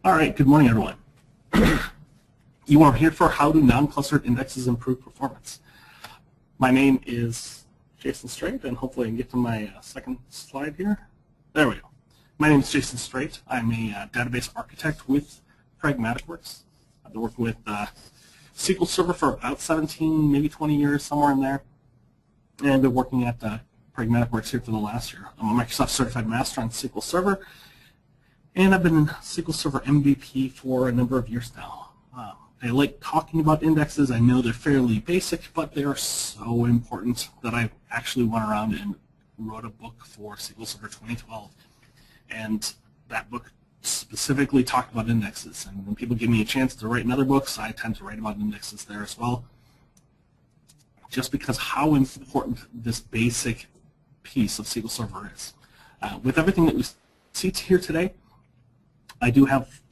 All right, good morning, everyone. You are here for how do non-clustered indexes improve performance. My name is Jason Strait, and hopefully I can get to my second slide here. There we go. My name is Jason Strait. I'm a database architect with PragmaticWorks. I've been working with SQL Server for about 17, maybe 20 years, somewhere in there. And I've been working at PragmaticWorks here for the last year. I'm a Microsoft Certified Master on SQL Server. And I've been SQL Server MVP for a number of years now. I like talking about indexes. I know they're fairly basic, but they are so important that I actually went around and wrote a book for SQL Server 2012. And that book specifically talked about indexes. And when people give me a chance to write in other books, I tend to write about indexes there as well, just because how important this basic piece of SQL Server is. With everything that we see here today, I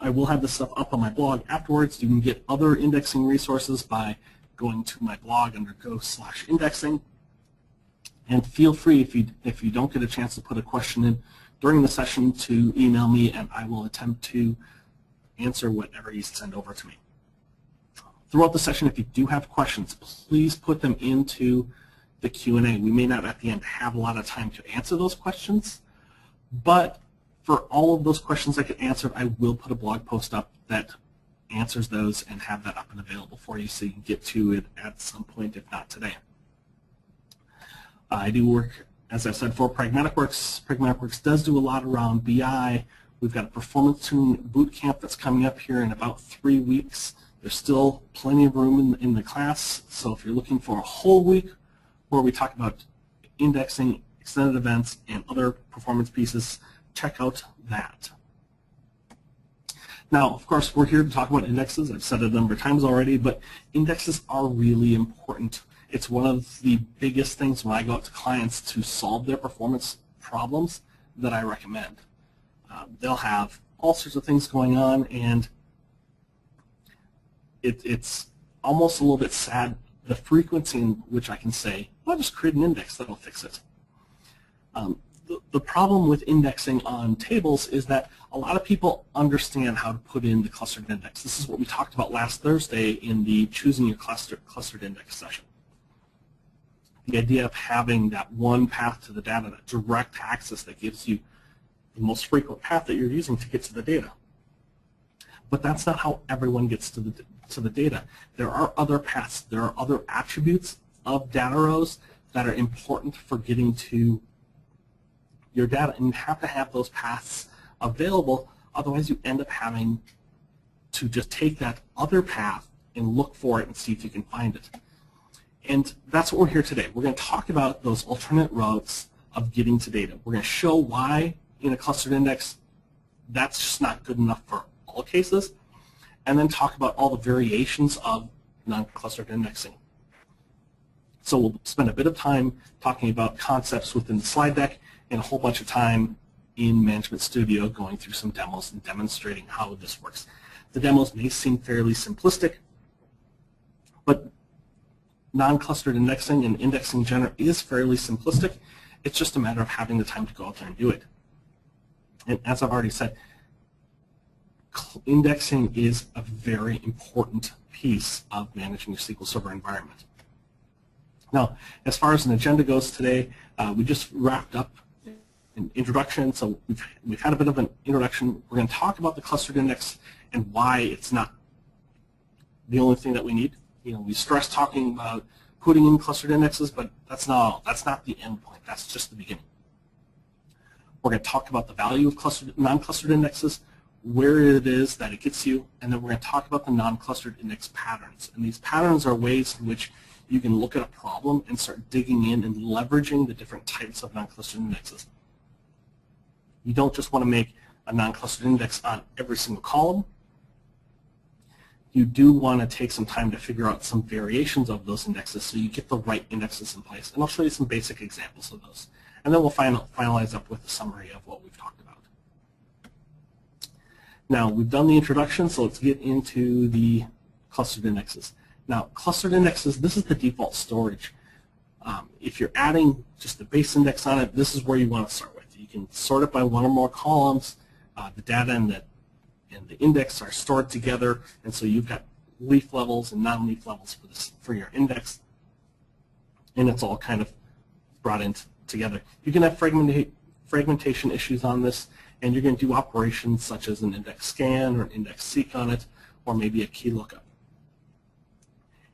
will have this stuff up on my blog afterwards. You can get other indexing resources by going to my blog under go/indexing. And feel free, if you don't get a chance to put a question in during the session, to email me, and I will attempt to answer whatever you send over to me. Throughout the session, if you do have questions, please put them into the Q&A. We may not at the end have a lot of time to answer those questions, but for all of those questions I get answered, I will put a blog post up that answers those and have that up and available for you so you can get to it at some point, if not today. I do work, as I said, for PragmaticWorks. PragmaticWorks does do a lot around BI. We've got a performance tuning boot camp that's coming up here in about 3 weeks. There's still plenty of room in the class, so if you're looking for a whole week where we talk about indexing, extended events, and other performance pieces, check out that. Now, of course, we're here to talk about indexes. I've said it a number of times already, but indexes are really important. It's one of the biggest things when I go out to clients to solve their performance problems that I recommend. They'll have all sorts of things going on, and it's almost a little bit sad the frequency in which I can say, well, I'll just create an index that'll fix it. The problem with indexing on tables is that a lot of people understand how to put in the clustered index. This is what we talked about last Thursday in the Choosing Your Clustered Index session. The idea of having that one path to the data, that direct access that gives you the most frequent path that you're using to get to the data. But that's not how everyone gets to the data. There are other paths. There are other attributes of data rows that are important for getting to your data, and you have to have those paths available, otherwise you end up having to just take that other path and look for it and see if you can find it. And that's what we're here today. We're going to talk about those alternate routes of getting to data. We're going to show why in a clustered index that's just not good enough for all cases, and then talk about all the variations of non-clustered indexing. So we'll spend a bit of time talking about concepts within the slide deck and a whole bunch of time in Management Studio going through some demos and demonstrating how this works. The demos may seem fairly simplistic, but non-clustered indexing and indexing in general is fairly simplistic. It's just a matter of having the time to go out there and do it. And as I've already said, indexing is a very important piece of managing your SQL Server environment. Now, as far as an agenda goes today, we just wrapped up an introduction, so we've had a bit of an introduction. We're going to talk about the clustered index and why it's not the only thing that we need. You know, we stress talking about putting in clustered indexes, but that's not the end point. That's just the beginning. We're going to talk about the value of non-clustered indexes, where it is that it gets you, and then we're going to talk about the non-clustered index patterns. And these patterns are ways in which you can look at a problem and start digging in and leveraging the different types of non-clustered indexes. You don't just want to make a non-clustered index on every single column. You do want to take some time to figure out some variations of those indexes so you get the right indexes in place. And I'll show you some basic examples of those. And then we'll finalize up with a summary of what we've talked about. Now, we've done the introduction, so let's get into the clustered indexes. Now, clustered indexes, this is the default storage. If you're adding just the base index on it, this is where you want to start with. You can sort it by one or more columns, the data in and the index are stored together, and so you've got leaf levels and non-leaf levels for your index, and it's all kind of brought in together. You can have fragmentation issues on this, and you're going to do operations such as an index scan or an index seek on it, or maybe a key lookup.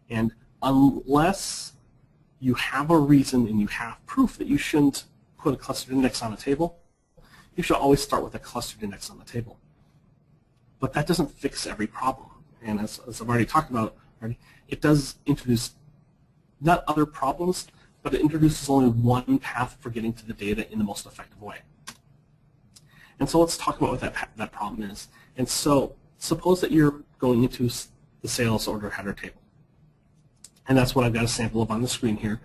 And unless you have a reason and you have proof that you shouldn't put a clustered index on a table, you should always start with a clustered index on the table. But that doesn't fix every problem. And as I've already talked about, it does introduce not other problems, but it introduces only one path for getting to the data in the most effective way. And so let's talk about what that problem is. And so suppose that you're going into the sales order header table. And that's what I've got a sample of on the screen here.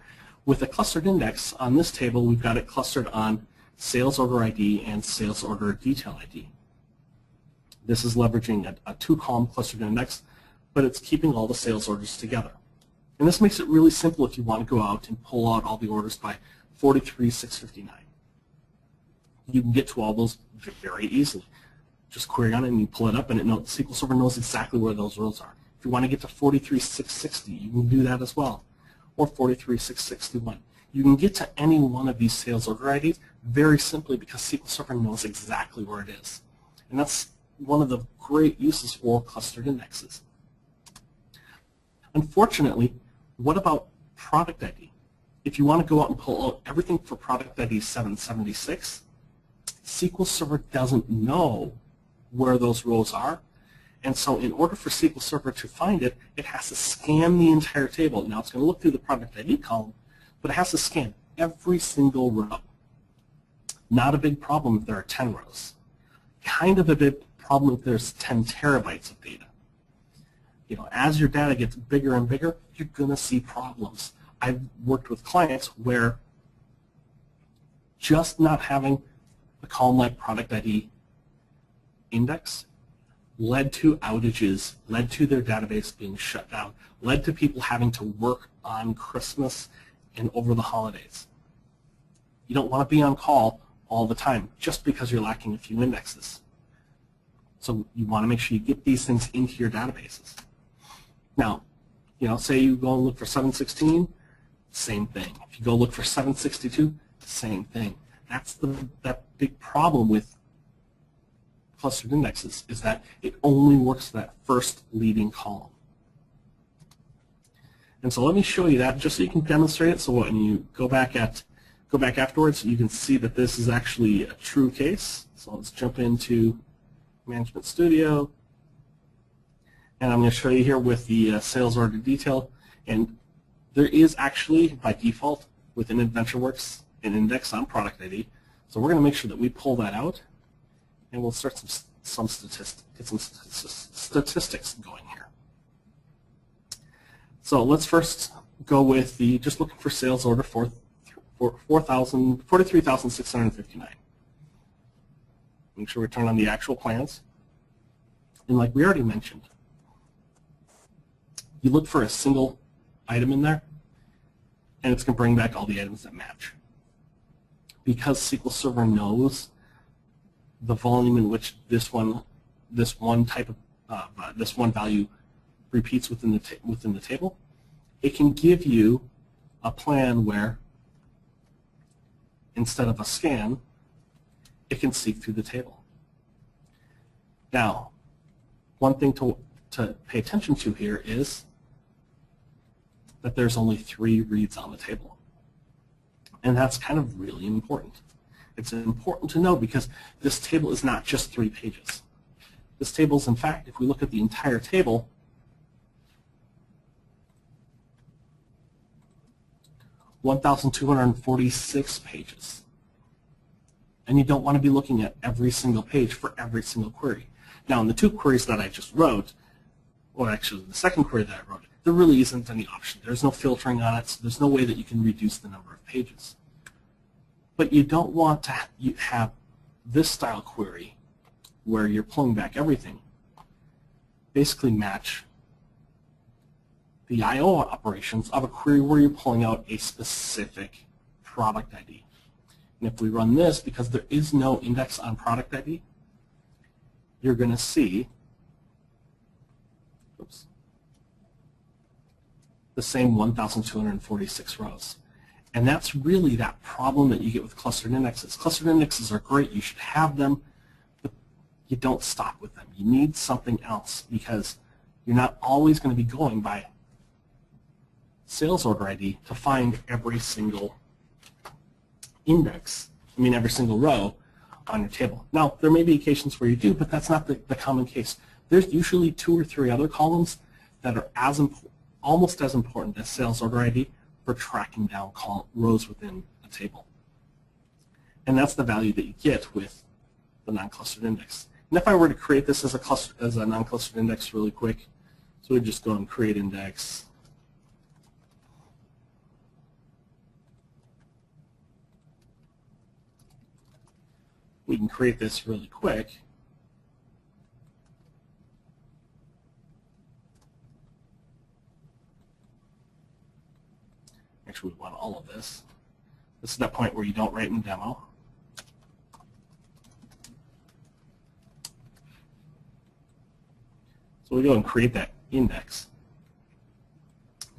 With a clustered index on this table, we've got it clustered on sales order ID and sales order detail ID. This is leveraging a two-column clustered index, but it's keeping all the sales orders together. And this makes it really simple if you want to go out and pull out all the orders by 43,659. You can get to all those very easily. Just query on it and you pull it up, and SQL Server knows exactly where those rows are. If you want to get to 43,660, you can do that as well, or 43,661. You can get to any one of these sales order IDs very simply because SQL Server knows exactly where it is. And that's one of the great uses for clustered indexes. Unfortunately, what about product ID? If you want to go out and pull out everything for product ID 776, SQL Server doesn't know where those rows are. And so in order for SQL Server to find it, it has to scan the entire table. Now it's going to look through the product ID column, but it has to scan every single row. Not a big problem if there are 10 rows. Kind of a big problem if there's 10 terabytes of data. You know, as your data gets bigger and bigger, you're going to see problems. I've worked with clients where just not having a column like product ID index led to outages, led to their database being shut down, led to people having to work on Christmas and over the holidays. You don't want to be on call all the time just because you're lacking a few indexes. So you want to make sure you get these things into your databases. Now, you know, say you go and look for 716, same thing. If you go look for 762, same thing. That's that big problem with clustered indexes, is that it only works that first leading column. And so let me show you that just so you can demonstrate it. So when you go back afterwards, you can see that this is actually a true case. So let's jump into Management Studio, and I'm going to show you here with the sales order detail. And there is actually, by default, within AdventureWorks, an index on product ID. So we're going to make sure that we pull that out, and we'll start get some statistics going here. So let's first go with just looking for sales order 43,659. Make sure we turn on the actual plans. And like we already mentioned, you look for a single item in there, and it's going to bring back all the items that match. Because SQL Server knows the volume in which this one value repeats within the table, it can give you a plan where instead of a scan, it can seek through the table. Now, one thing to pay attention to here is that there's only 3 reads on the table. And that's kind of really important. It's important to know because this table is not just 3 pages. This table is, in fact, if we look at the entire table, (1,246) pages. And you don't want to be looking at every single page for every single query. Now, in the 2 queries that I just wrote, or actually the second query that I wrote, there really isn't any option. There's no filtering on it, so there's no way that you can reduce the number of pages. But you don't want to have this style query where you're pulling back everything basically match the I/O operations of a query where you're pulling out a specific product ID. And if we run this, because there is no index on product ID, you're going to see the same 1,246 rows. And that's really that problem that you get with clustered indexes. Clustered indexes are great. You should have them, but you don't stop with them. You need something else because you're not always going to be going by sales order ID to find every single every single row on your table. Now, there may be occasions where you do, but that's not the common case. There's usually 2 or 3 other columns that are almost as important as sales order ID for tracking down rows within a table. And that's the value that you get with the non-clustered index. And if I were to create this as a non-clustered index really quick, so we'd just go and create index. We can create this really quick. Actually, we want all of this. This is that point where you don't write in demo. So we go and create that index.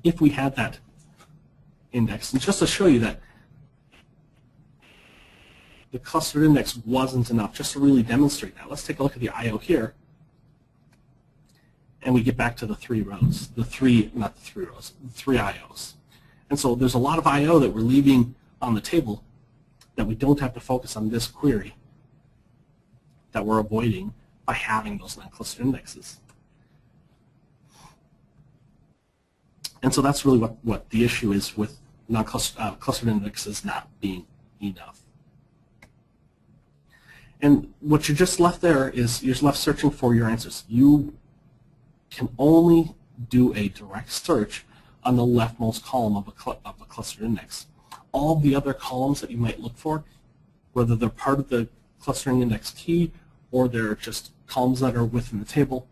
If we had that index, and just to show you that the clustered index wasn't enough, just to really demonstrate that, let's take a look at the I/O here, and we get back to the 3 rows, the 3 I/Os. And so there's a lot of I/O that we're leaving on the table that we don't have to focus on this query that we're avoiding by having those non-clustered indexes. And so that's really what the issue is with clustered indexes not being enough. And what you're just left there is you're left searching for your answers. You can only do a direct search on the leftmost column of a clustered index. All the other columns that you might look for, whether they're part of the clustering index key or they're just columns that are within the table,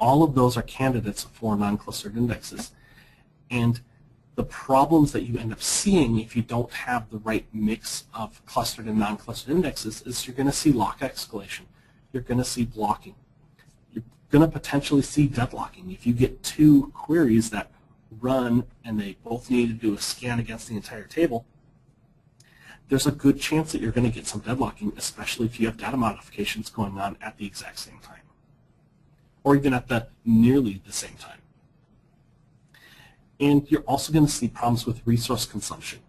all of those are candidates for non-clustered indexes. And the problems that you end up seeing if you don't have the right mix of clustered and non-clustered indexes is you're going to see lock escalation. You're going to see blocking. You're going to potentially see deadlocking. If you get 2 queries that run and they both need to do a scan against the entire table, there's a good chance that you're going to get some deadlocking, especially if you have data modifications going on at the exact same time, or even at nearly the same time. And you're also going to see problems with resource consumption.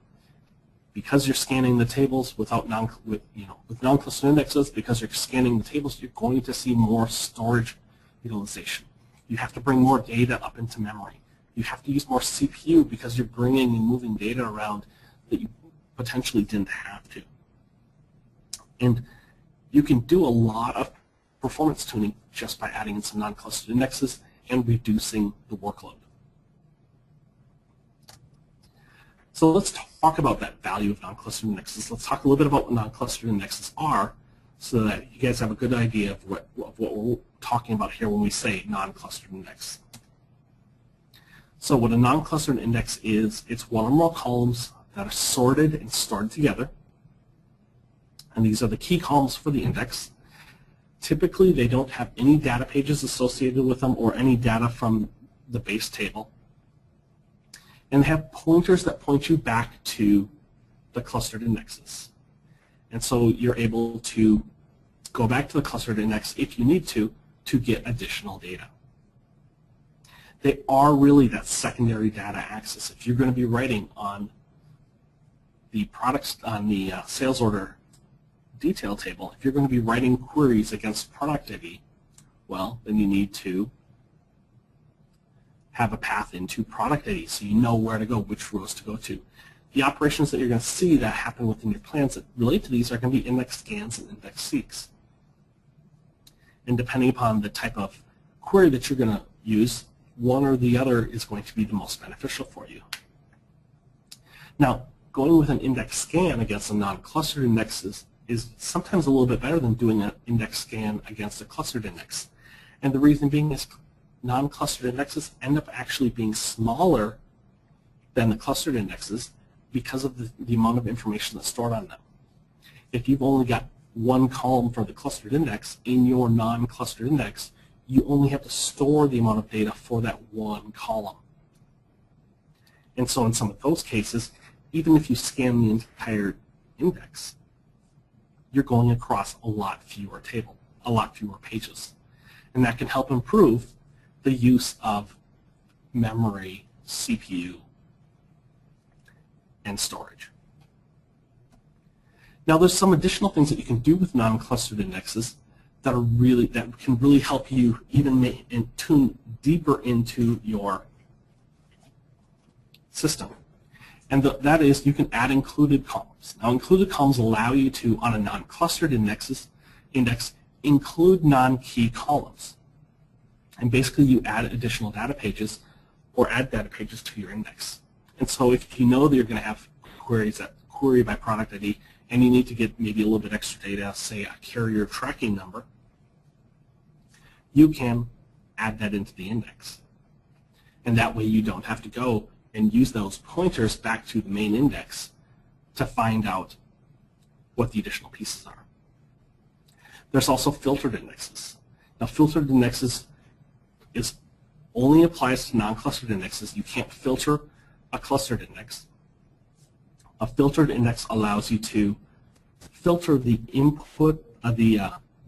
Because you're scanning the tables with non-clustered indexes, because you're scanning the tables, you're going to see more storage utilization. You have to bring more data up into memory. You have to use more CPU because you're bringing and moving data around that you potentially didn't have to. And you can do a lot of performance tuning just by adding in some non-clustered indexes and reducing the workload. So let's talk about that value of non-clustered indexes. Let's talk a little bit about what non-clustered indexes are so that you guys have a good idea of what we're talking about here when we say non-clustered index. So what a non-clustered index is, it's one or more columns that are sorted and stored together. And these are the key columns for the index. Typically, they don't have any data pages associated with them or any data from the base table. And they have pointers that point you back to the clustered indexes. And so you're able to go back to the clustered index if you need to get additional data. They are really that secondary data access. If you're going to be writing on the products, on the sales order detail table, if you're going to be writing queries against product ID, well, then you need to have a path into product ID so you know where to go, which rows to go to. The operations that you're going to see that happen within your plans that relate to these are going to be index scans and index seeks. And depending upon the type of query that you're going to use, one or the other is going to be the most beneficial for you. Now, going with an index scan against a non-clustered indexes is sometimes a little bit better than doing an index scan against a clustered index. And the reason being is non-clustered indexes end up actually being smaller than the clustered indexes because of the amount of information that's stored on them. If you've only got one column for the clustered index in your non-clustered index, you only have to store the amount of data for that one column. And so in some of those cases, even if you scan the entire index, you're going across a lot fewer pages. And that can help improve the use of memory, CPU, and storage. Now there's some additional things that you can do with non-clustered indexes that can really help you even tune deeper into your system. And that is, you can add included columns. Now included columns allow you to, on a non-clustered index, include non-key columns. And basically you add additional data pages or add data pages to your index. And so if you know that you're going to have queries that query by product ID and you need to get maybe a little bit extra data, say a carrier tracking number, you can add that into the index. And that way you don't have to go and use those pointers back to the main index to find out what the additional pieces are. There's also filtered indexes. Now filtered indexes only applies to non-clustered indexes. You can't filter a clustered index. A filtered index allows you to filter the input of the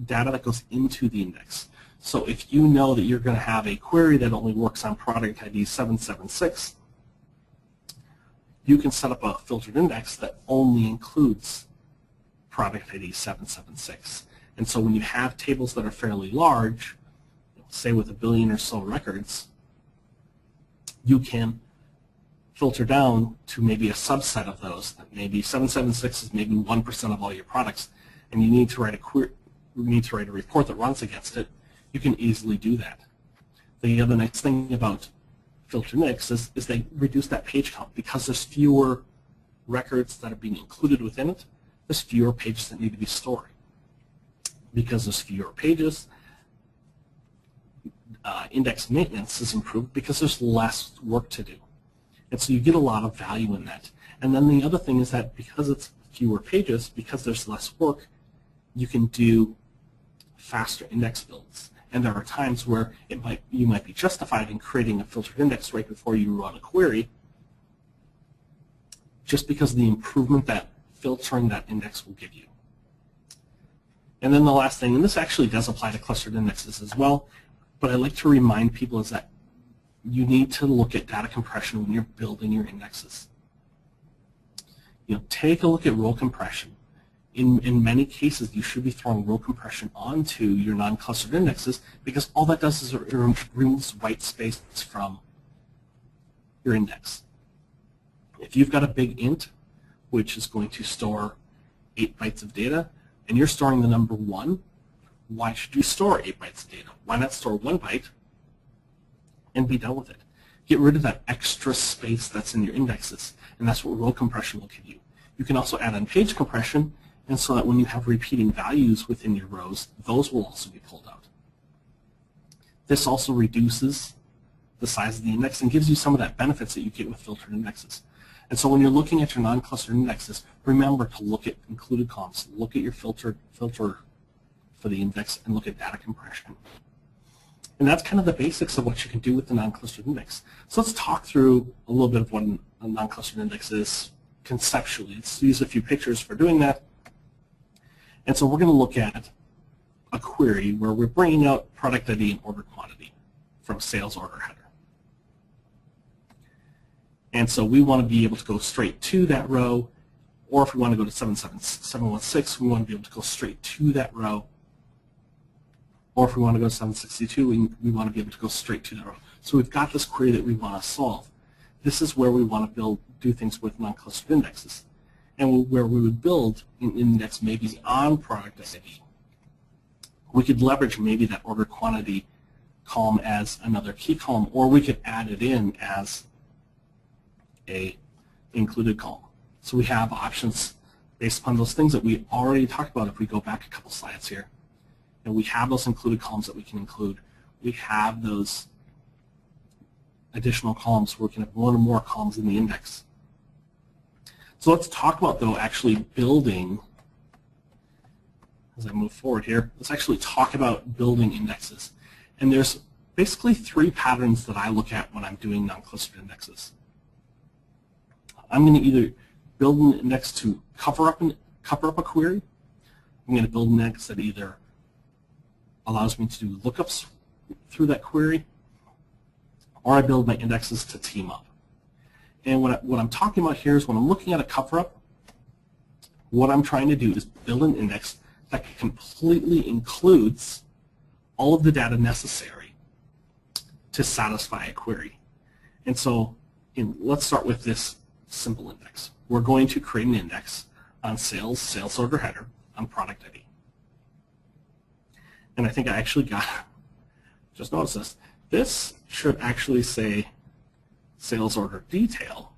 data that goes into the index. So if you know that you're going to have a query that only works on product ID 776, you can set up a filtered index that only includes product ID 776. And so when you have tables that are fairly large, say with 1 billion or so records, you can filter down to maybe a subset of those. Maybe 776 is maybe 1% of all your products, and you need to write a report that runs against it. You can easily do that. The other nice thing about filtered indexes is they reduce that page count because there's fewer records that are being included within it. There's fewer pages that need to be stored. Because there's fewer pages, index maintenance is improved because there's less work to do. And so you get a lot of value in that. And then the other thing is that because it's fewer pages, because there's less work, you can do faster index builds. And there are times where you might be justified in creating a filtered index right before you run a query, just because of the improvement that filtering that index will give you. And then the last thing, and this actually does apply to clustered indexes as well, but I like to remind people is that you need to look at data compression when you're building your indexes. Take a look at row compression. In many cases, you should be throwing row compression onto your non-clustered indexes because all that does is it removes white space from your index. If you've got a big int, which is going to store 8 bytes of data, and you're storing the number 1, why should you store 8 bytes of data? Why not store 1 byte and be done with it? Get rid of that extra space that's in your indexes, and that's what row compression will give you. You can also add on page compression, and so that when you have repeating values within your rows, those will also be pulled out. This also reduces the size of the index and gives you some of that benefits that you get with filtered indexes. And so when you're looking at your non-clustered indexes, remember to look at included columns, look at your filter for the index, and look at data compression. And that's kind of the basics of what you can do with the non-clustered index. So let's talk through a little bit of what a non-clustered index is conceptually. Let's use a few pictures for doing that. And so we're going to look at a query where we're bringing out product ID and order quantity from sales order header. And so we want to be able to go straight to that row, or if we want to go to 716, we want to be able to go straight to that row. Or if we want to go to 762, we want to be able to go straight to that row. So we've got this query that we want to solve. This is where we want to do things with non-clustered indexes. And where we would build an index maybe on product ID. We could leverage maybe that order quantity column as another key column, or we could add it in as a included column. So we have options based upon those things that we already talked about if we go back a couple slides here. And we have those included columns that we can include. We have those additional columns where we can have one or more columns in the index. So let's talk about, though, actually building as I move forward here, let's actually talk about building indexes. And there's basically three patterns that I look at when I'm doing non-clustered indexes. I'm going to either build an index to cover up a query. I'm going to build an index that either allows me to do lookups through that query, or I build my indexes to team up. And what I'm talking about here is when I'm looking at a cover-up, what I'm trying to do is build an index that completely includes all of the data necessary to satisfy a query. And so let's start with this simple index. We're going to create an index on sales, sales order header, on product ID. And I think I actually got, just notice this, this should actually say sales order detail.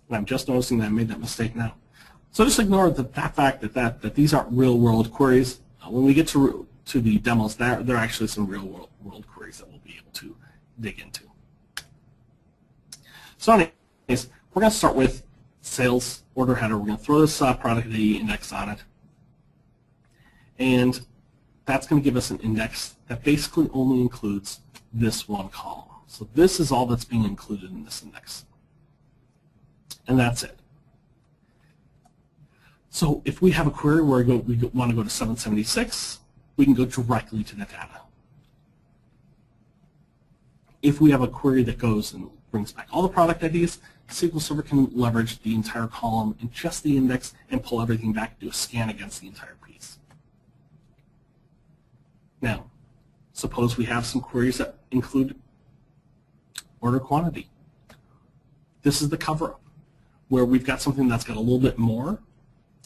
And I'm just noticing that I made that mistake now. So just ignore that fact that these aren't real-world queries. When we get to the demos, there are actually some real-world queries that we'll be able to dig into. So anyways, we're going to start with sales order header. We're going to throw this product ID index on it. And that's going to give us an index that basically only includes this one column. So this is all that's being included in this index. And that's it. So if we have a query where we want to go to 776, we can go directly to the data. If we have a query that goes and brings back all the product IDs, SQL Server can leverage the entire column and just the index and pull everything back, do a scan against the entire piece. Now, suppose we have some queries that include order quantity. This is the cover-up, where we've got something that's got a little bit more,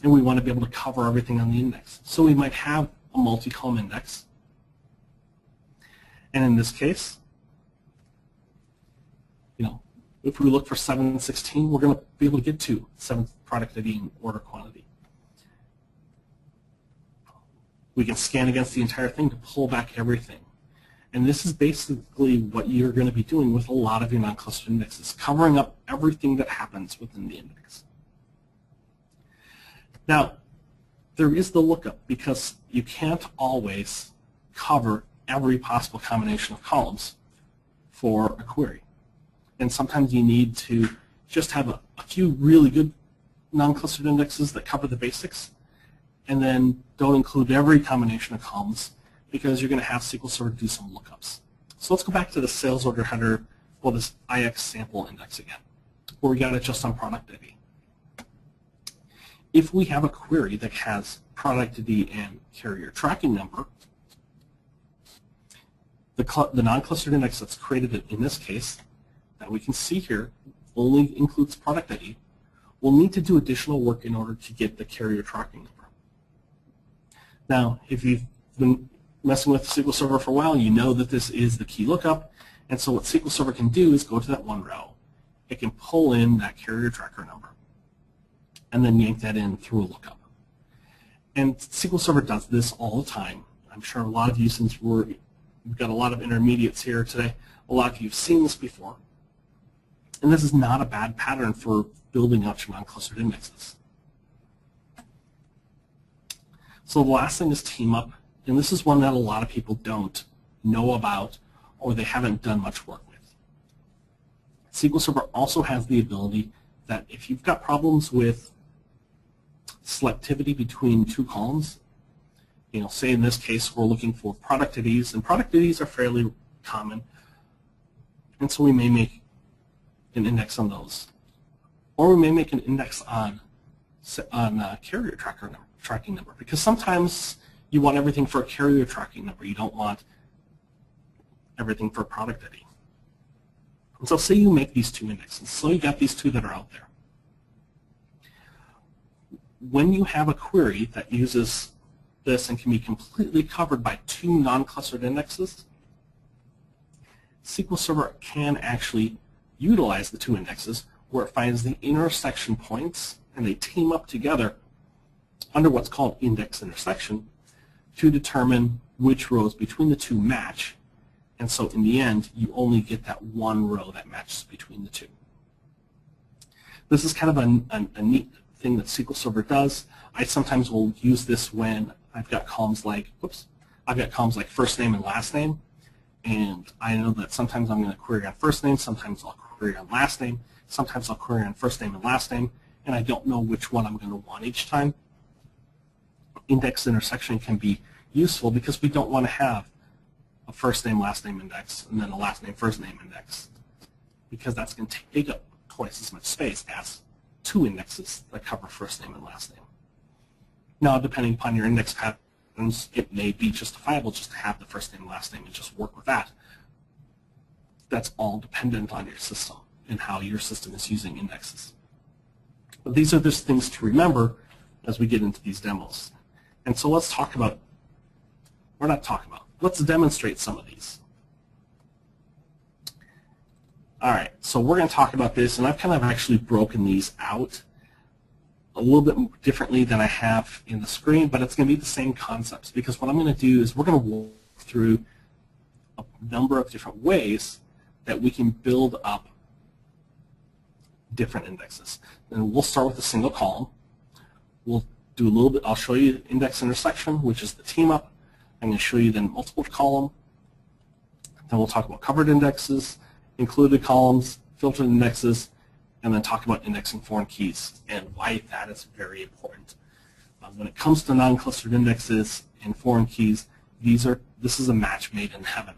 and we want to be able to cover everything on the index. So we might have a multi-column index. And in this case, if we look for 716, we're going to be able to get to 7th product ID and order quantity. We can scan against the entire thing to pull back everything. And this is basically what you're going to be doing with a lot of your non-clustered indexes, covering up everything that happens within the index. Now, there is the lookup, because you can't always cover every possible combination of columns for a query. And sometimes you need to just have a few really good non-clustered indexes that cover the basics, and then don't include every combination of columns, because you're going to have SQL Server do some lookups. So let's go back to the sales order header, well, this IX sample index again, where we got it just on product ID. If we have a query that has product ID and carrier tracking number, the non-clustered index that's created in this case, that we can see here, only includes product ID. We'll need to do additional work in order to get the carrier tracking number. Now, if you've been messing with SQL Server for a while, you know that this is the key lookup. And so what SQL Server can do is go to that one row. It can pull in that carrier tracker number and then yank that in through a lookup. And SQL Server does this all the time. I'm sure a lot of you, since we've got a lot of intermediates here today, a lot of you have seen this before. And this is not a bad pattern for building out your non-clustered indexes. So the last thing is team up, and this is one that a lot of people don't know about or they haven't done much work with. SQL Server also has the ability that if you've got problems with selectivity between two columns, say in this case we're looking for product IDs, and product IDs are fairly common, and so we may make an index on those. Or we may make an index on carrier tracking number, because sometimes you want everything for a carrier tracking number. You don't want everything for product ID. And so say you make these two indexes. So you got these two that are out there. When you have a query that uses this and can be completely covered by two non-clustered indexes, SQL Server can actually utilize the two indexes where it finds the intersection points, and they team up together under what's called index intersection to determine which rows between the two match. And so in the end, you only get that one row that matches between the two. This is kind of a neat thing that SQL Server does. I sometimes will use this when I've got columns like, I've got columns like first name and last name, and I know that sometimes I'm going to query on first name, sometimes I'll query on last name, sometimes I'll query on first name and last name, and I don't know which one I'm going to want each time. Index intersection can be useful because we don't want to have a first name, last name index, and then a last name, first name index, because that's going to take up twice as much space as two indexes that cover first name and last name. Now, depending upon your index patterns, it may be justifiable just to have the first name, last name, and just work with that. That's all dependent on your system and how your system is using indexes. But these are just things to remember as we get into these demos. And so let's talk about, let's demonstrate some of these. All right, so we're going to talk about this, and I've kind of actually broken these out a little bit differently than I have in the screen, but it's going to be the same concepts, because what I'm going to do is we're going to walk through a number of different ways that we can build up different indexes. And we'll start with a single column. We'll do a little bit, I'll show you index intersection, which is the team up. I'm going to show you then multiple column. Then we'll talk about covered indexes, included columns, filtered indexes, and then talk about indexing foreign keys and why that is very important. When it comes to non-clustered indexes and foreign keys, this is a match made in heaven.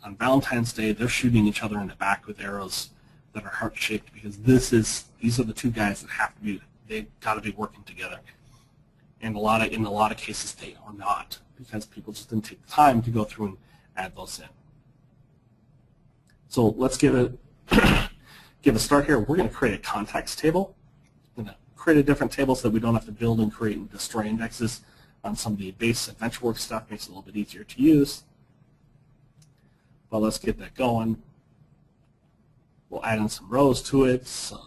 On Valentine's Day, they're shooting each other in the back with arrows that are heart-shaped, because these are the two guys that have to be, they've got to be working together. And in a lot of cases, they are not, because people just didn't take the time to go through and add those in. So let's give a start here. We're going to create a context table. I'm going to create a different table so that we don't have to build and create and destroy indexes on some of the base AdventureWorks stuff. Makes it a little bit easier to use. But let's get that going. We'll add in some rows to it. So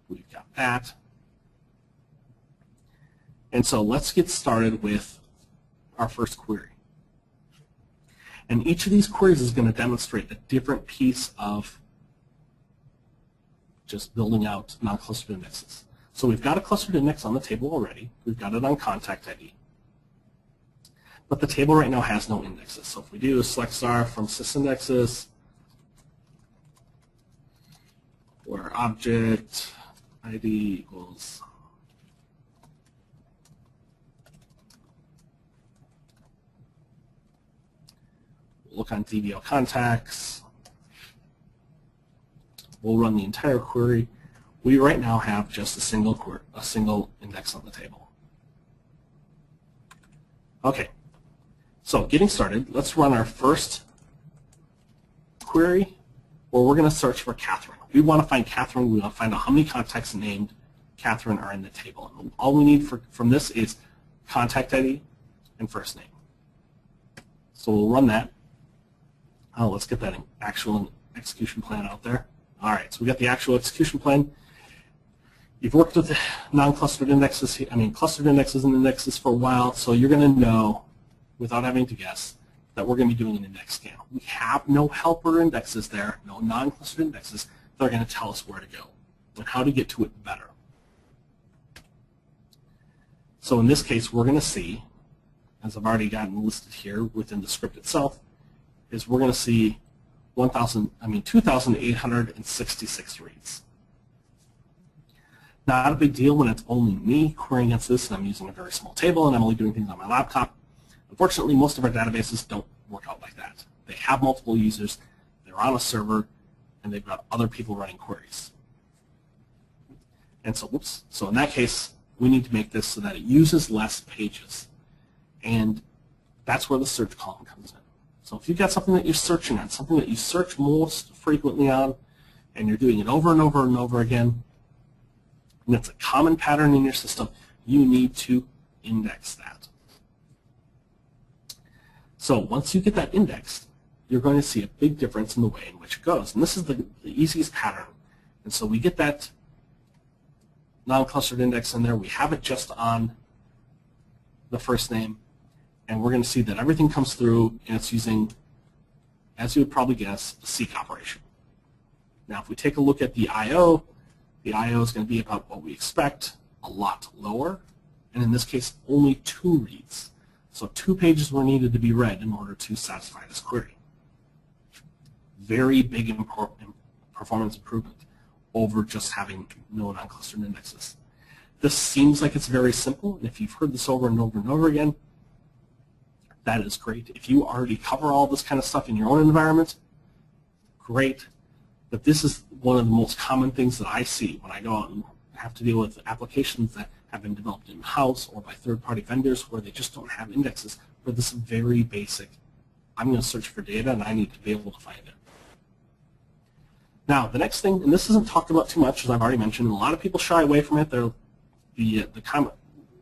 we've got that. And so let's get started with our first query. And each of these queries is going to demonstrate a different piece of just building out non-clustered indexes. So we've got a clustered index on the table already. We've got it on contact ID. But the table right now has no indexes. So if we do a select star from sysindexes, where object ID equals look on DBL contacts. We'll run the entire query. We right now have just a single index on the table. Okay, so getting started, let's run our first query where we're going to search for Catherine. We want to find Catherine. We want to find out how many contacts named Catherine are in the table. And all we need from this is contact ID and first name. So we'll run that. Oh, let's get that actual execution plan out there. All right, so we got the actual execution plan. You've worked with non-clustered indexes, clustered indexes and indexes for a while, so you're going to know, without having to guess, that we're going to be doing an index scan. We have no helper indexes there, no non-clustered indexes that are going to tell us where to go and how to get to it better. So in this case, we're going to see, as I've already gotten listed here within the script itself, is we're going to see 2,866 reads. Not a big deal when it's only me querying against this and I'm using a very small table and I'm only doing things on my laptop. Unfortunately, most of our databases don't work out like that. They have multiple users, they're on a server, and they've got other people running queries. And so, so in that case, we need to make this so that it uses less pages. And that's where the search column comes in. So if you've got something that you're searching on, something that you search most frequently on, and you're doing it over and over and over again, and it's a common pattern in your system, you need to index that. So once you get that indexed, you're going to see a big difference in the way in which it goes. And this is the easiest pattern. And so we get that non-clustered index in there. We have it just on the first name. And we're going to see that everything comes through, and it's using, as you would probably guess, a seek operation. Now, if we take a look at the I/O is going to be about what we expect. a lot lower, and in this case, only 2 reads. So 2 pages were needed to be read in order to satisfy this query. Very big performance improvement over just having no non-clustered indexes. This seems like it's very simple, and if you've heard this over and over and over again, that is great. If you already cover all this kind of stuff in your own environment, great. But this is one of the most common things that I see when I go out and have to deal with applications that have been developed in-house or by third-party vendors where they just don't have indexes for this very basic, I'm going to search for data and I need to be able to find it. Now, the next thing, and this isn't talked about too much, as I've already mentioned, and a lot of people shy away from it. The common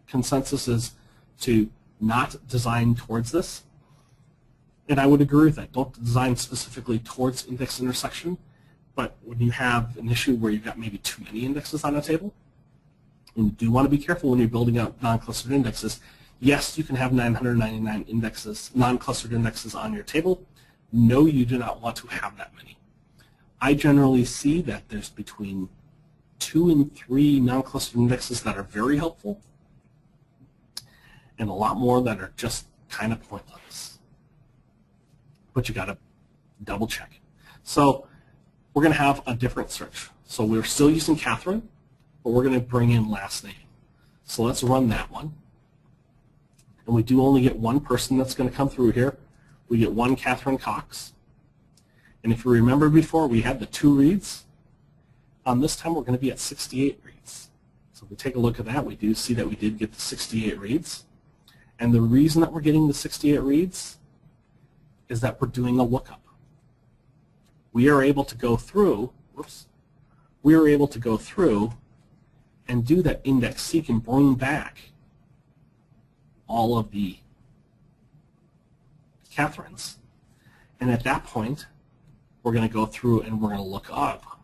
consensus is to not design towards this. And I would agree with that. Don't design specifically towards index intersection. But when you have an issue where you've got maybe too many indexes on a table, and you do want to be careful when you're building out non-clustered indexes, yes, you can have 999 indexes, non-clustered indexes on your table. No, you do not want to have that many. I generally see that there's between 2 and 3 non-clustered indexes that are very helpful, and a lot more that are just kind of pointless. But you got to double check. So we're going to have a different search. So we're still using Catherine, but we're going to bring in last name. So let's run that one. And we do only get 1 person that's going to come through here. We get 1 Catherine Cox. And if you remember before, we had the 2 reads. On this time, we're going to be at 68 reads. So if we take a look at that, we do see that we did get the 68 reads. And the reason that we're getting the 68 reads is that we're doing a lookup. We are able to go through, and do that index seek and bring back all of the Catherines. And at that point, we're going to go through and we're going to look up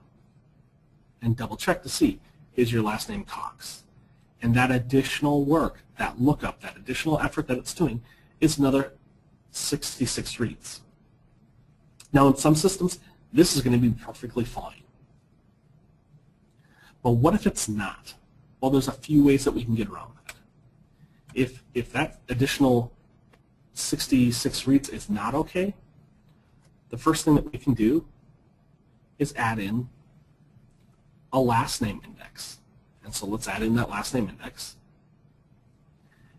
and double check to see, is your last name Cox? And that additional work, that lookup, that additional effort that it's doing is another 66 reads. Now in some systems, this is going to be perfectly fine. But what if it's not? Well, there's a few ways that we can get around that. If that additional 66 reads is not okay, the first thing that we can do is add in a last name index. And so let's add in that last name index.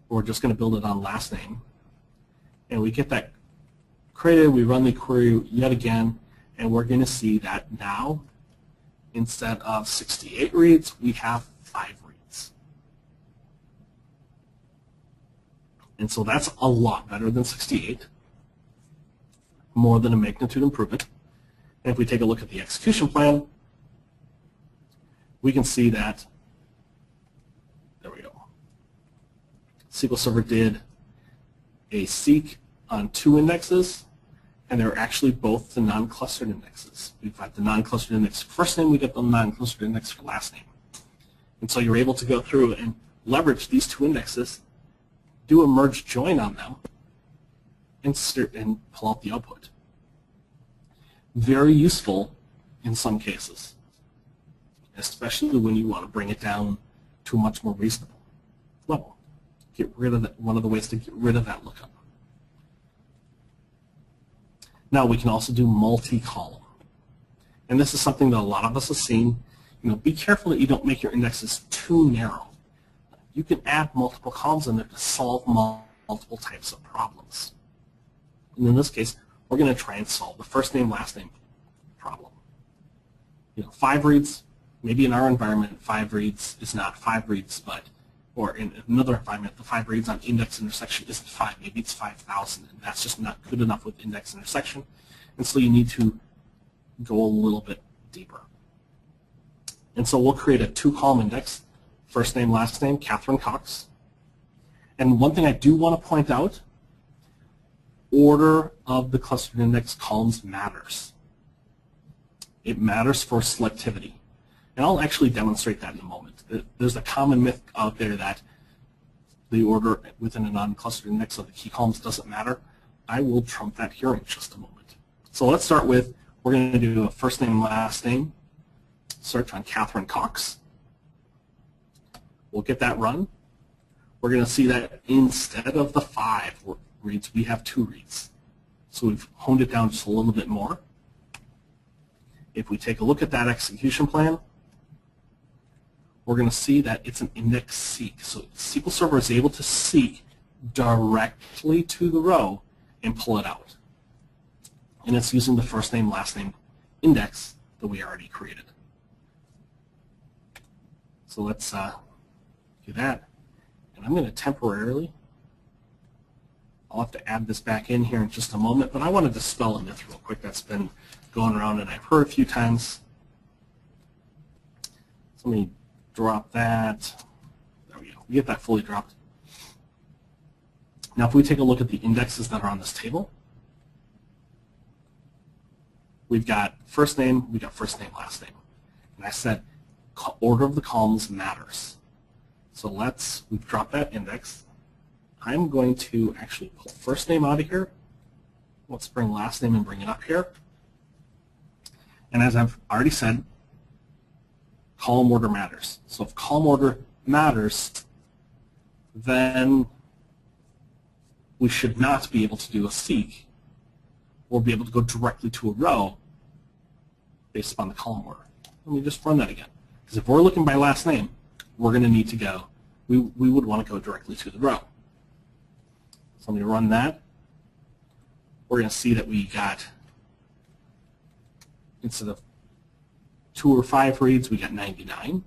We're just going to build it on last name. And we get that created, we run the query yet again, and we're going to see that now, instead of 68 reads, we have 5 reads. And so that's a lot better than 68, more than a magnitude improvement. And if we take a look at the execution plan, we can see that, there we go, SQL Server did a seek on 2 indexes, and they're actually both the non-clustered indexes. We've got the non-clustered index for first name, we get the non-clustered index for last name. And so you're able to go through and leverage these 2 indexes, do a merge join on them, and pull out the output. Very useful in some cases, especially when you want to bring it down to a much more reasonable level. Get rid of that, one of the ways to get rid of that lookup. Now we can also do multi-column. And this is something that a lot of us have seen. Be careful that you don't make your indexes too narrow. You can add multiple columns in there to solve multiple types of problems. And in this case, we're going to try and solve the first name, last name problem. 5 reads, maybe in our environment, 5 reads is not 5 reads, or in another environment, the 5 reads on index intersection isn't 5, maybe it's 5,000, and that's just not good enough with index intersection. And so you need to go a little bit deeper. And so we'll create a 2-column index, first name, last name, Catherine Cox. And one thing I do want to point out, order of the clustered index columns matters. It matters for selectivity. And I'll actually demonstrate that in a moment. There's a common myth out there that the order within a non-clustered index of the key columns doesn't matter. I will trump that here in just a moment. So let's start with, we're going to do a first name, last name, search on Catherine Cox. We'll get that run. We're going to see that instead of the 5 reads, we have 2 reads. So we've honed it down just a little bit more. If we take a look at that execution plan, we're going to see that it's an index seek. So SQL Server is able to seek directly to the row and pull it out. And it's using the first name, last name index that we already created. So let's do that. And I'm going to temporarily, I'll have to add this back in here in just a moment, but I want to dispel a myth real quick that's been going around and I've heard a few times. So let me drop that. There we go. We get that fully dropped. Now if we take a look at the indexes that are on this table, we've got first name, last name. And I said order of the columns matters. So we've dropped that index. I'm going to actually pull first name out of here. Let's bring last name and bring it up here. And as I've already said, column order matters. So if column order matters, then we should not be able to do a seek or be able to go directly to a row based upon the column order. Let me just run that again. Because if we're looking by last name, we're going to need to go, we would want to go directly to the row. So let me run that. We're going to see that we got, instead of 2 or 5 reads, we got 99.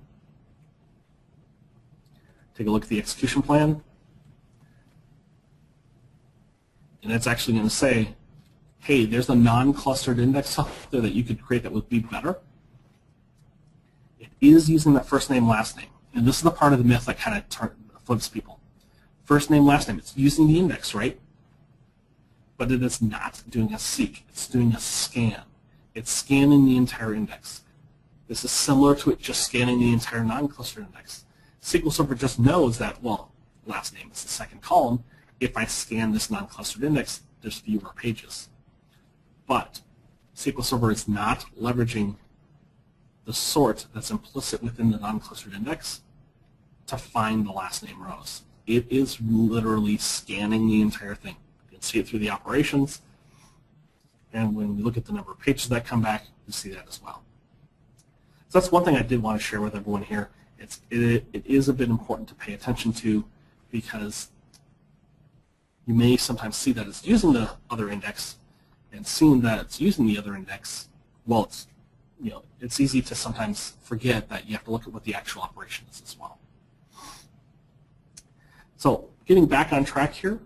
Take a look at the execution plan. And it's actually going to say, hey, there's a non-clustered index out there that you could create that would be better. It is using that first name, last name. And this is the part of the myth that kind of flips people. First name, last name, it's using the index, right? But it is not doing a seek. It's doing a scan. It's scanning the entire index. This is similar to it just scanning the entire non-clustered index. SQL Server just knows that, well, last name is the second column. If I scan this non-clustered index, there's fewer pages. But SQL Server is not leveraging the sort that's implicit within the non-clustered index to find the last name rows. It is literally scanning the entire thing. You can see it through the operations, and when we look at the number of pages that come back, you see that as well. So that's one thing I did want to share with everyone here. It is a bit important to pay attention to, because you may sometimes see that it's using the other index, and seeing that it's using the other index, well, it's easy to sometimes forget that you have to look at what the actual operation is as well. So getting back on track here,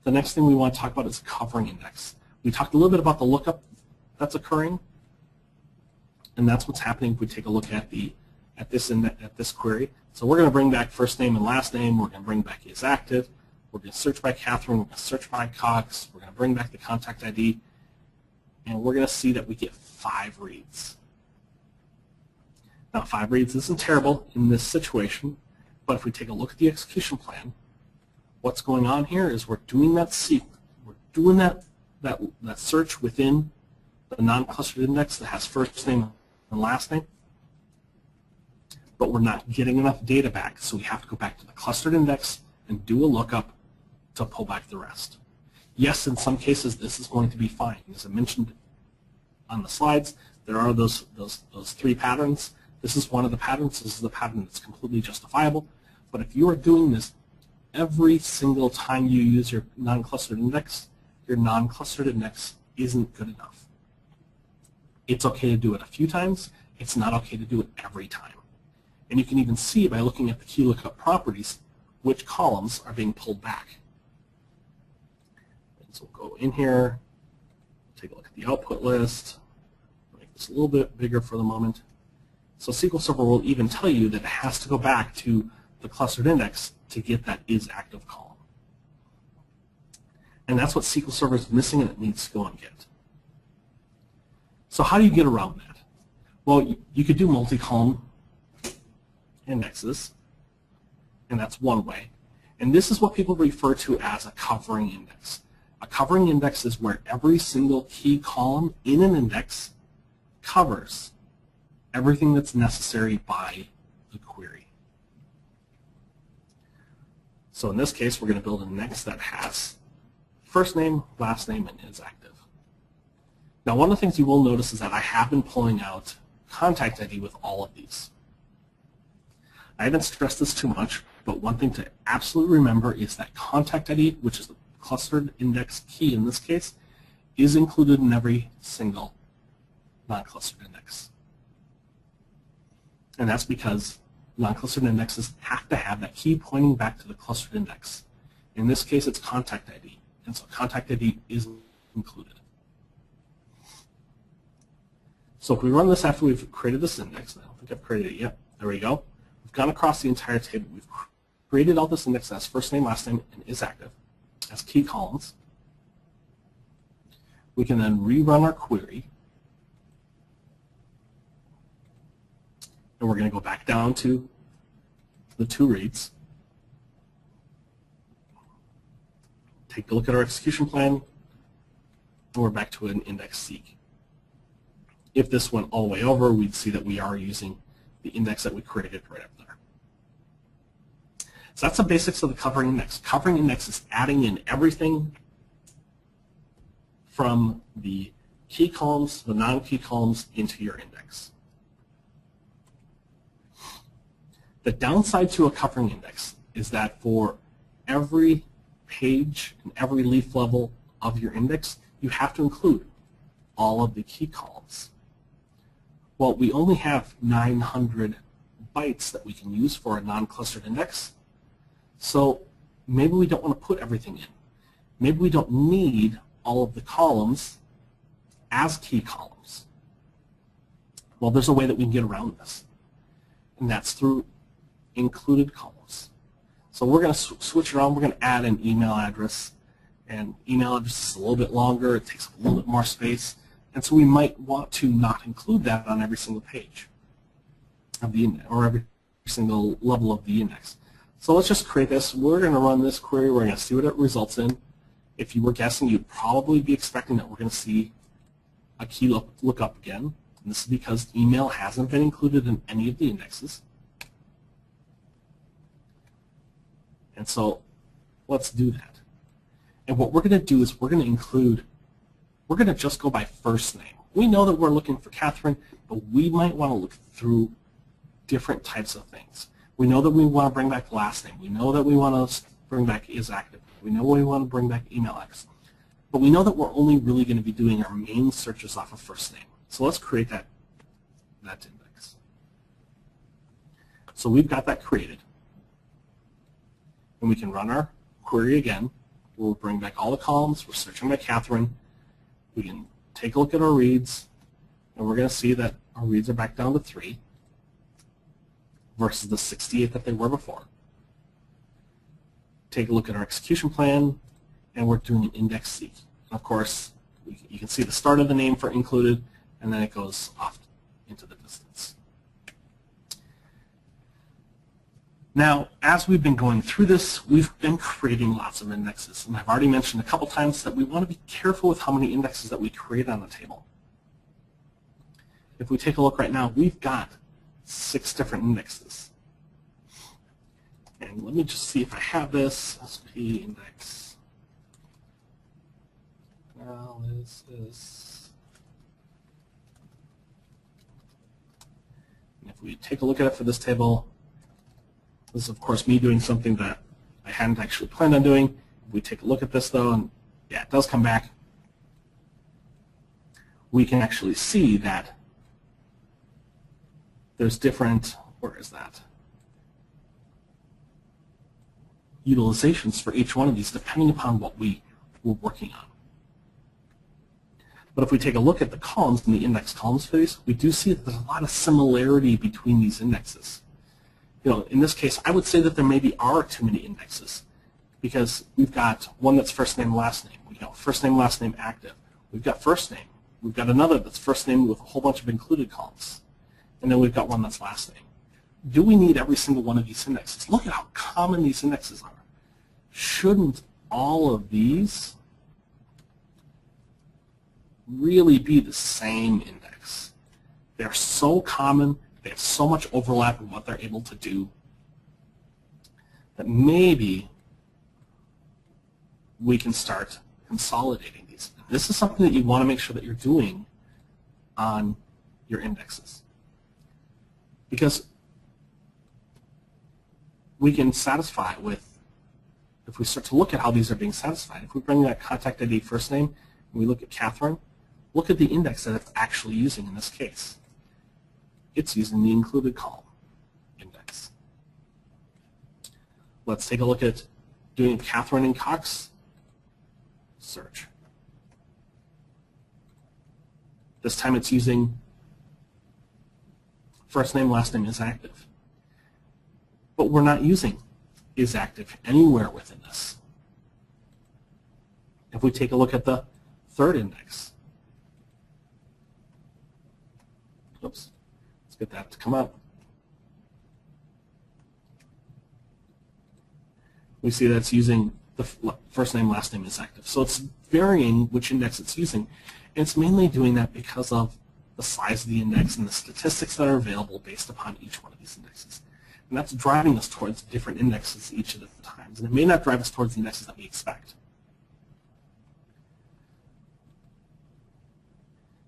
the next thing we want to talk about is covering index. We talked a little bit about the lookup that's occurring, and that's what's happening if we take a look at this query. So we're going to bring back first name and last name. We're going to bring back is active. We're going to search by Catherine. We're going to search by Cox. We're going to bring back the contact ID. And we're going to see that we get 5 reads. Now 5 reads isn't terrible in this situation, but if we take a look at the execution plan, what's going on here is we're doing that seek. We're doing that search within the non-clustered index that has first name and last name, but we're not getting enough data back, so we have to go back to the clustered index and do a lookup to pull back the rest. Yes, in some cases this is going to be fine. As I mentioned on the slides, there are those 3 patterns. This is one of the patterns. This is the pattern that's completely justifiable. But if you are doing this every single time you use your non-clustered index, your non-clustered index isn't good enough. It's okay to do it a few times. It's not okay to do it every time. And you can even see by looking at the key lookup properties which columns are being pulled back. And so we'll go in here, take a look at the output list, make this a little bit bigger for the moment. So SQL Server will even tell you that it has to go back to the clustered index to get that is active column. And that's what SQL Server is missing, and it needs to go and get. So how do you get around that? Well, you could do multi-column indexes, and that's one way. And this is what people refer to as a covering index. A covering index is where every single key column in an index covers everything that's necessary by the query. So in this case, we're going to build an index that has first name, last name, and is active. Now, one of the things you will notice is that I have been pulling out contact ID with all of these. I haven't stressed this too much, but one thing to absolutely remember is that contact ID, which is the clustered index key in this case, is included in every single non-clustered index. And that's because non-clustered indexes have to have that key pointing back to the clustered index. In this case, it's contact ID, and so contact ID is included. So if we run this after we've created this index, I don't think I've created it yet. There we go. We've gone across the entire table. We've created all this index as first name, last name, and is active as key columns. We can then rerun our query. And we're going to go back down to the two reads. Take a look at our execution plan, and we're back to an index seek. If this went all the way over, we'd see that we are using the index that we created right up there. So that's the basics of the covering index. Covering index is adding in everything from the key columns, the non-key columns, into your index. The downside to a covering index is that for every page and every leaf level of your index, you have to include all of the key columns. Well, we only have 900 bytes that we can use for a non-clustered index, so maybe we don't want to put everything in. Maybe we don't need all of the columns as key columns. Well, there's a way that we can get around this, and that's through included columns. So we're going to switch around. We're going to add an email address, and email address is a little bit longer. It takes up a little bit more space. And so we might want to not include that on every single page of the index, or every single level of the index. So let's just create this. We're going to run this query. We're going to see what it results in. If you were guessing, you'd probably be expecting that we're going to see a key lookup again. And this is because email hasn't been included in any of the indexes. And so let's do that. And what we're going to do is we're going to just go by first name. We know that we're looking for Catherine, but we might want to look through different types of things. We know that we want to bring back last name. We know that we want to bring back is active. We know we want to bring back email address. But we know that we're only really going to be doing our main searches off of first name. So let's create that index. So we've got that created. And we can run our query again. We'll bring back all the columns. We're searching by Catherine. We can take a look at our reads, and we're going to see that our reads are back down to 3 versus the 68 that they were before. Take a look at our execution plan, and we're doing an index seek. And of course, you can see the start of the name for included, and then it goes off into the distance. Now, as we've been going through this, we've been creating lots of indexes. And I've already mentioned a couple times that we want to be careful with how many indexes that we create on a table. If we take a look right now, we've got 6 different indexes. And let me just see if I have this. SP index. Analysis. And if we take a look at it for this table, this is, of course, me doing something that I hadn't actually planned on doing. If we take a look at this, though, and yeah, it does come back, we can actually see that there's different, where is that, utilizations for each one of these depending upon what we were working on. But if we take a look at the columns and the index columns for these, we do see that there's a lot of similarity between these indexes. You know, in this case, I would say that there maybe are too many indexes because we've got one that's first name, last name. We got first name, last name active. We've got first name. We've got another that's first name with a whole bunch of included columns. And then we've got one that's last name. Do we need every single one of these indexes? Look at how common these indexes are. Shouldn't all of these really be the same index? They're so common. They have so much overlap in what they're able to do that maybe we can start consolidating these. This is something that you want to make sure that you're doing on your indexes, because we can satisfy with, if we start to look at how these are being satisfied, if we bring that contact ID first name and we look at Catherine, look at the index that it's actually using in this case. It's using the included column index. Let's take a look at doing Catherine and Cox search. This time it's using first name, last name is active. But we're not using is active anywhere within this. If we take a look at the third index, oops, let's get that to come up. We see that it's using the first name, last name is active. So it's varying which index it's using. And it's mainly doing that because of the size of the index and the statistics that are available based upon each one of these indexes. And that's driving us towards different indexes each of the times. And it may not drive us towards the indexes that we expect.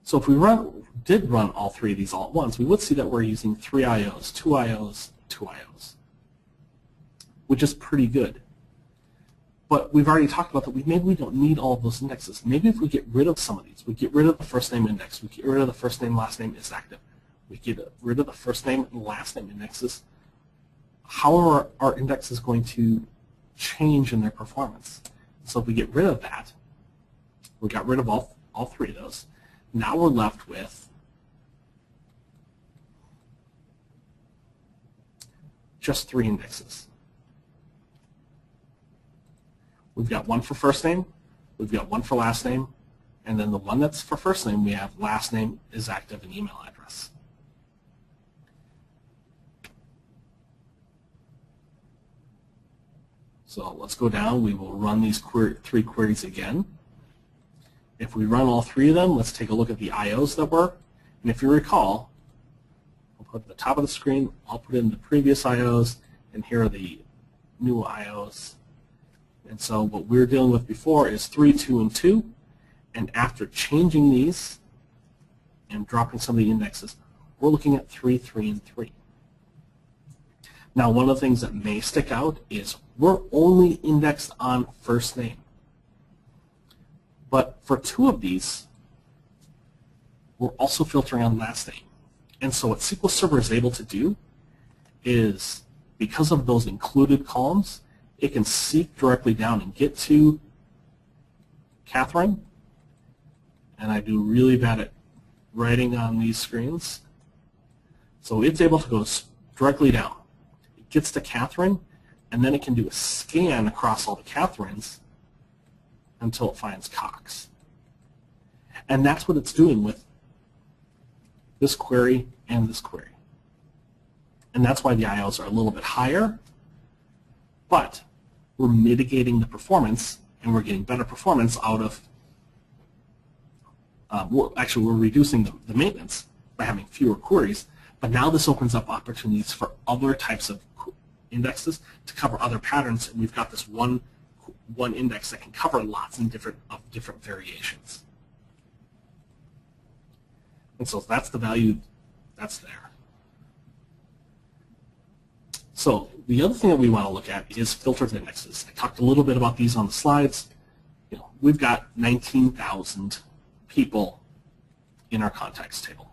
So if we did run all three of these all at once, we would see that we're using 3 IOs, 2 IOs, 2 IOs, which is pretty good. But we've already talked about that maybe we don't need all of those indexes. Maybe if we get rid of some of these, we get rid of the first name index, we get rid of the first name, last name is active, we get rid of the first name and last name indexes, how are our indexes going to change in their performance? So if we get rid of that, we got rid of all three of those. Now we're left with just 3 indexes. We've got one for first name, we've got one for last name, and then the one that's for first name, we have last name is active and email address. So let's go down. We will run these 3 queries again. If we run all 3 of them, let's take a look at the IOs that were. And if you recall, I'll put at the top of the screen, I'll put in the previous IOs, and here are the new IOs. And so what we were dealing with before is 3, 2, and 2. And after changing these and dropping some of the indexes, we're looking at 3, 3, and 3. Now, one of the things that may stick out is we're only indexed on first name. But for 2 of these, we're also filtering on last name. And so what SQL Server is able to do is, because of those included columns, it can seek directly down and get to Catherine. And I do really bad at writing on these screens. So it's able to go directly down. It gets to Catherine, and then it can do a scan across all the Catherines until it finds Cox. And that's what it's doing with this query and this query. And that's why the IOs are a little bit higher, but we're mitigating the performance, and we're getting better performance out of, we're reducing the maintenance by having fewer queries, but now this opens up opportunities for other types of indexes to cover other patterns, and we've got this one index that can cover lots of different variations. And so that's the value that's there. So the other thing that we want to look at is filtered indexes. I talked a little bit about these on the slides. We've got 19,000 people in our contacts table.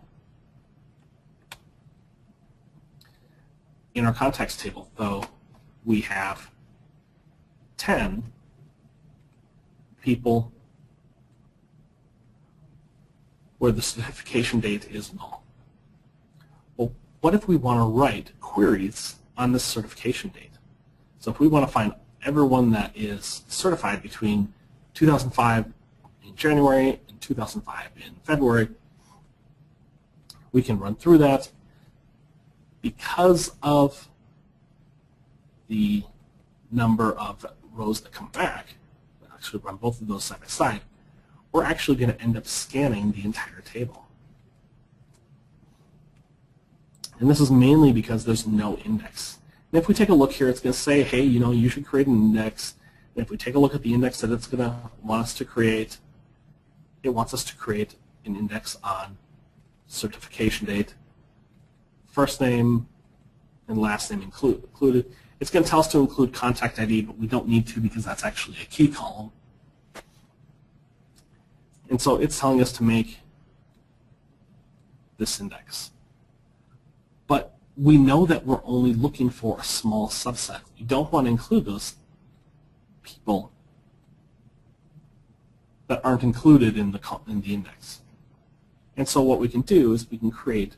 In our contacts table, though, we have 10 people where the certification date is null. Well, what if we want to write queries on this certification date? So if we want to find everyone that is certified between 2005 in January and 2005 in February, we can run through that. Because of the number of rows that come back, we'll actually run both of those side by side, we're actually going to end up scanning the entire table. And this is mainly because there's no index. And if we take a look here, it's going to say, hey, you should create an index And if we take a look at the index that it's going to want us to create, it wants us to create an index on certification date, first name, and last name included. It's going to tell us to include contact ID, but we don't need to because that's actually a key column. And so it's telling us to make this index. But we know that we're only looking for a small subset. We don't want to include those people that aren't included in the index. And so what we can do is we can create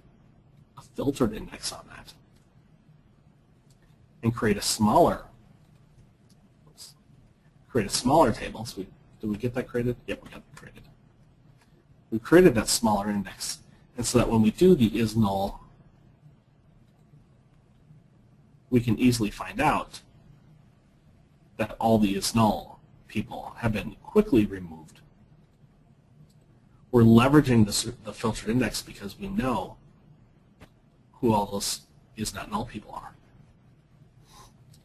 a filtered index on that and create a smaller table. So did we get that created? Yep, we got it created. We created that smaller index, and so that when we do the is null, we can easily find out that all the is null people have been quickly removed. We're leveraging the filtered index because we know who all those is not null people are.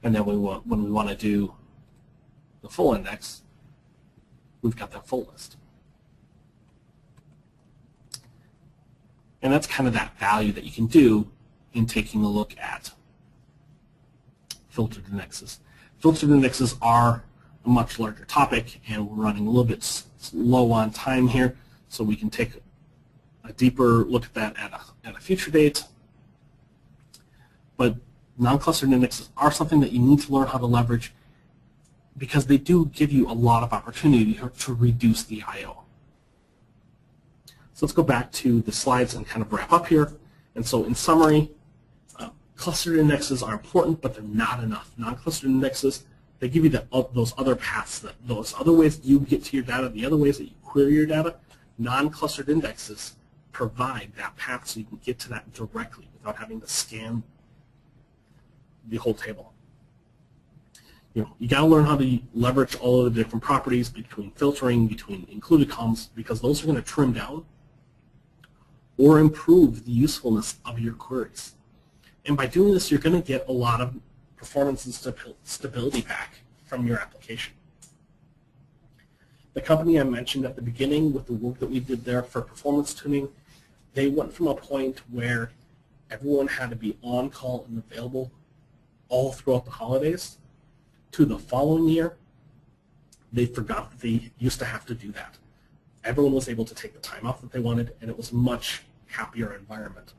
And then when we want to do the full index, we've got that full list. And that's kind of that value that you can do in taking a look at filtered indexes. Filtered indexes are a much larger topic, and we're running a little bit low on time here, so we can take a deeper look at that at a future date. But non-clustered indexes are something that you need to learn how to leverage because they do give you a lot of opportunity to reduce the I/O. So let's go back to the slides and kind of wrap up here. And so in summary, clustered indexes are important, but they're not enough. Non-clustered indexes, they give you those other paths, those other ways that you get to your data, the other ways that you query your data. Non-clustered indexes provide that path so you can get to that directly without having to scan the whole table. You got to learn how to leverage all of the different properties between filtering, between included columns, because those are going to trim down or improve the usefulness of your queries. And by doing this, you're going to get a lot of performance and stability back from your application. The company I mentioned at the beginning with the work that we did there for performance tuning, they went from a point where everyone had to be on call and available all throughout the holidays to the following year, they forgot that they used to have to do that. Everyone was able to take the time off that they wanted, and it was a much happier environment.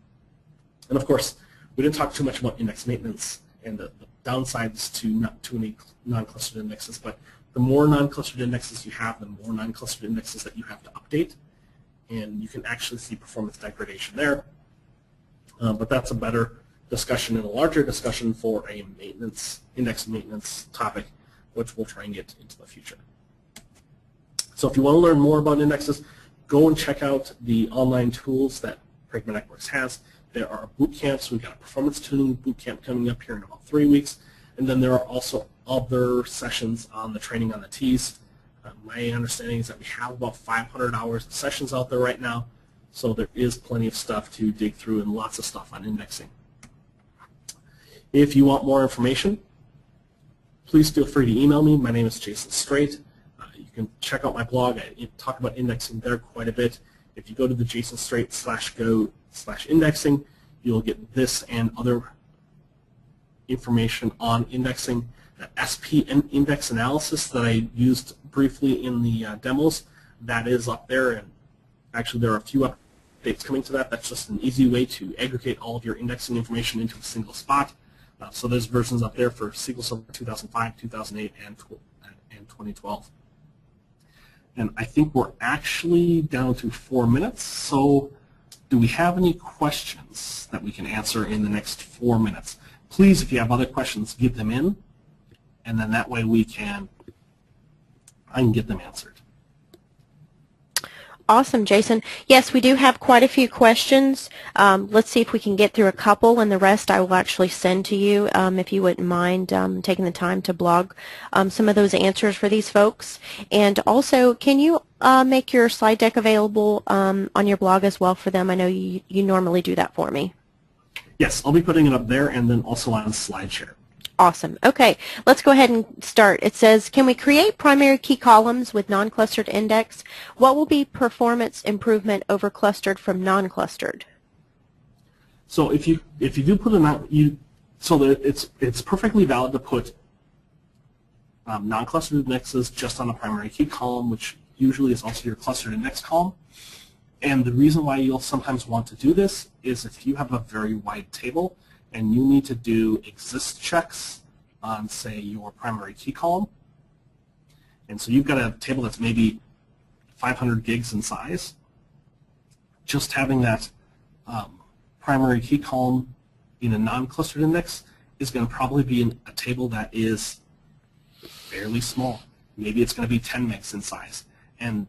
And of course, we didn't talk too much about index maintenance and the downsides to any non-clustered indexes, but the more non-clustered indexes you have, the more non-clustered indexes that you have to update, and you can actually see performance degradation there. But that's a better discussion and a larger discussion for a index maintenance topic, which we'll try and get into the future. So if you want to learn more about indexes, go and check out the online tools that Pragma Networks has. There are boot camps. We've got a performance tuning boot camp coming up here in about 3 weeks. And then there are also other sessions on the training on the T's. My understanding is that we have about 500 hours of sessions out there right now. So there is plenty of stuff to dig through and lots of stuff on indexing. If you want more information, please feel free to email me. My name is Jason Straight. You can check out my blog. I talk about indexing there quite a bit. If you go to the jasonstraight.go/indexing, you'll get this and other information on indexing. The SP index analysis that I used briefly in the demos, that is up there. And actually, there are a few updates coming to that. That's just an easy way to aggregate all of your indexing information into a single spot. So there's versions up there for SQL Server 2005, 2008, and 2012. And I think we're actually down to 4 minutes. So do we have any questions that we can answer in the next 4 minutes? Please, if you have other questions, get them in, and then that way I can get them answered. Awesome, Jason. Yes, we do have quite a few questions. Let's see if we can get through a couple, and the rest I will actually send to you if you wouldn't mind taking the time to blog some of those answers for these folks. And also, can you make your slide deck available on your blog as well for them? I know you normally do that for me. Yes, I'll be putting it up there and then also on SlideShare. Awesome. Okay, let's go ahead and start. It says, can we create primary key columns with non-clustered index? What will be performance improvement over clustered from non-clustered? So if you do put it's perfectly valid to put non-clustered indexes just on a primary key column, which usually is also your clustered index column. And the reason why you'll sometimes want to do this is if you have a very wide table and you need to do exist checks on, say, your primary key column. And so you've got a table that's maybe 500 gigs in size. Just having that primary key column in a non-clustered index is going to probably be in a table that is fairly small. Maybe it's going to be 10 megs in size. And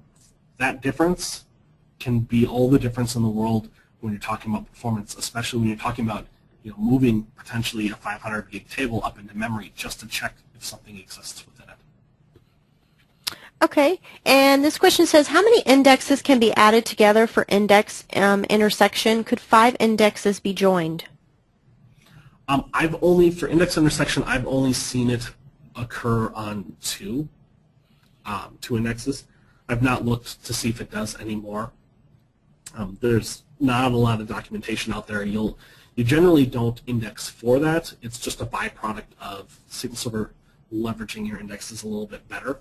that difference can be all the difference in the world when you're talking about performance, especially when you're talking about moving potentially a 500 gig table up into memory just to check if something exists within it. Okay, and this question says, how many indexes can be added together for index intersection? Could 5 indexes be joined? For index intersection, I've only seen it occur on 2 indexes. I've not looked to see if it does anymore. There's not a lot of documentation out there. You generally don't index for that. It's just a byproduct of SQL Server leveraging your indexes a little bit better.